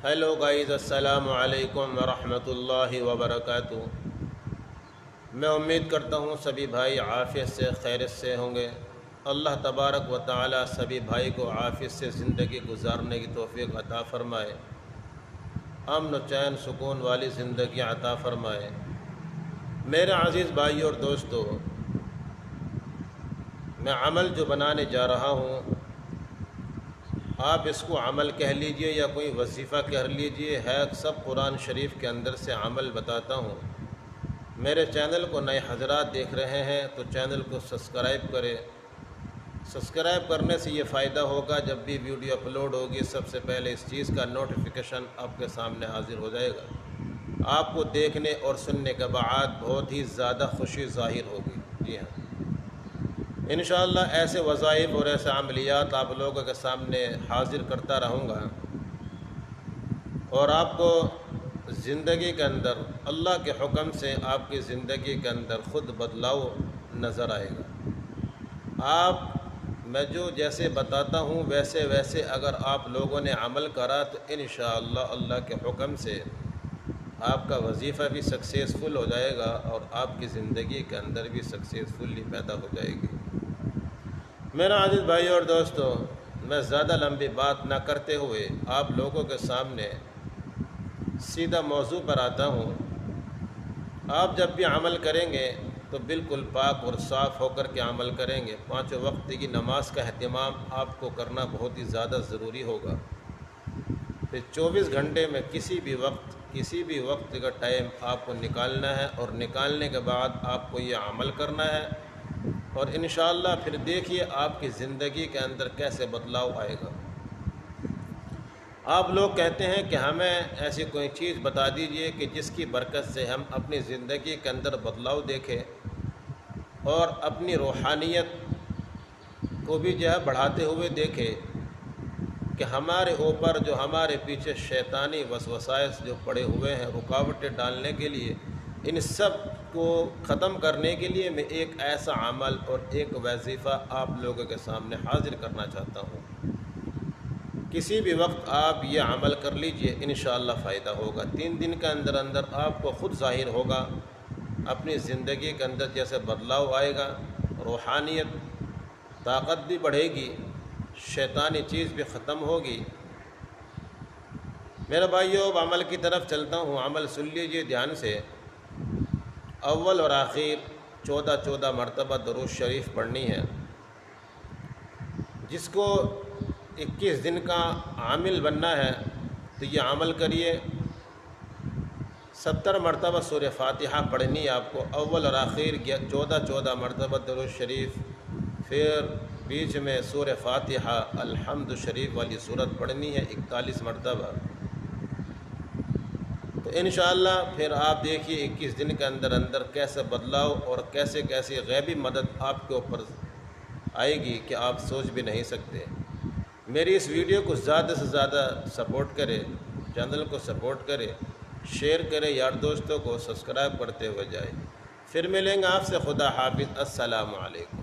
Hello guys, السلام علیکم ورحمۃ اللہ وبرکاتہ۔ میں امید کرتا ہوں سبھی بھائی عافیت سے خیریت سے ہوں گے۔ اللہ تبارک و تعالی سبھی بھائی کو عافیت سے زندگی گزارنے کی توفیق عطا فرمائے، امن و چین سکون والی زندگی عطا فرمائے۔ میرے عزیز بھائی اور دوستو، میں عمل جو بنانے جا رہا ہوں، آپ اس کو عمل کہہ لیجئے یا کوئی وظیفہ کہہ لیجئے، ہے سب قرآن شریف کے اندر سے عمل بتاتا ہوں۔ میرے چینل کو نئے حضرات دیکھ رہے ہیں تو چینل کو سبسکرائب کریں۔ سبسکرائب کرنے سے یہ فائدہ ہوگا، جب بھی ویڈیو اپلوڈ ہوگی سب سے پہلے اس چیز کا نوٹیفیکیشن آپ کے سامنے حاضر ہو جائے گا۔ آپ کو دیکھنے اور سننے کے بعد بہت ہی زیادہ خوشی ظاہر ہوگی۔ جی ہاں، انشاءاللہ ایسے وظائف اور ایسے عملیات آپ لوگوں کے سامنے حاضر کرتا رہوں گا، اور آپ کو زندگی کے اندر اللہ کے حکم سے آپ کی زندگی کے اندر خود بدلاؤ نظر آئے گا۔ میں جو جیسے بتاتا ہوں ویسے ویسے اگر آپ لوگوں نے عمل کرا تو انشاءاللہ اللہ کے حکم سے آپ کا وظیفہ بھی سکسیسفل ہو جائے گا اور آپ کی زندگی کے اندر بھی سکسیسفلی پیدا ہو جائے گی۔ میرا عزیز بھائی اور دوستو، میں زیادہ لمبی بات نہ کرتے ہوئے آپ لوگوں کے سامنے سیدھا موضوع پر آتا ہوں۔ آپ جب بھی عمل کریں گے تو بالکل پاک اور صاف ہو کر کے عمل کریں گے۔ 5 وقت کی نماز کا اہتمام آپ کو کرنا بہت ہی زیادہ ضروری ہوگا۔ پھر 24 گھنٹے میں کسی بھی وقت کا ٹائم آپ کو نکالنا ہے، اور نکالنے کے بعد آپ کو یہ عمل کرنا ہے، اور انشاءاللہ پھر دیکھیے آپ کی زندگی کے اندر کیسے بدلاؤ آئے گا۔ آپ لوگ کہتے ہیں کہ ہمیں ایسی کوئی چیز بتا دیجئے کہ جس کی برکت سے ہم اپنی زندگی کے اندر بدلاؤ دیکھیں اور اپنی روحانیت کو بھی بڑھاتے ہوئے دیکھیں، کہ ہمارے اوپر جو ہمارے پیچھے شیطانی وسوسائس جو پڑے ہوئے ہیں رکاوٹیں ڈالنے کے لیے، ان سب کو ختم کرنے کے لیے میں ایک ایسا عمل اور ایک وظیفہ آپ لوگوں کے سامنے حاضر کرنا چاہتا ہوں۔ کسی بھی وقت آپ یہ عمل کر لیجئے، انشاءاللہ فائدہ ہوگا۔ 3 دن کے اندر اندر آپ کو خود ظاہر ہوگا، اپنی زندگی کے اندر جیسے بدلاؤ آئے گا، روحانیت طاقت بھی بڑھے گی، شیطانی چیز بھی ختم ہوگی۔ میرے بھائیو، اب عمل کی طرف چلتا ہوں۔ عمل سن لیجئے دھیان سے۔ اول اور آخر 14 مرتبہ درود شریف پڑھنی ہے۔ جس کو 21 دن کا عامل بننا ہے تو یہ عمل کریے۔ 70 مرتبہ سورہ فاتحہ پڑھنی ہے آپ کو، اول اور آخر 14 مرتبہ درود شریف، پھر بیچ میں سورہ فاتحہ الحمد شریف والی سورت پڑھنی ہے 41 مرتبہ۔ تو انشاءاللہ پھر آپ دیکھیے 21 دن کے اندر اندر کیسے بدلاؤ اور کیسے غیبی مدد آپ کے اوپر آئے گی کہ آپ سوچ بھی نہیں سکتے۔ میری اس ویڈیو کو زیادہ سے زیادہ سپورٹ کرے، چینل کو سپورٹ کرے، شیئر کرے، یار دوستوں کو سبسکرائب کرتے ہوئے جائے۔ پھر ملیں گے آپ سے، خدا حافظ، السلام علیکم۔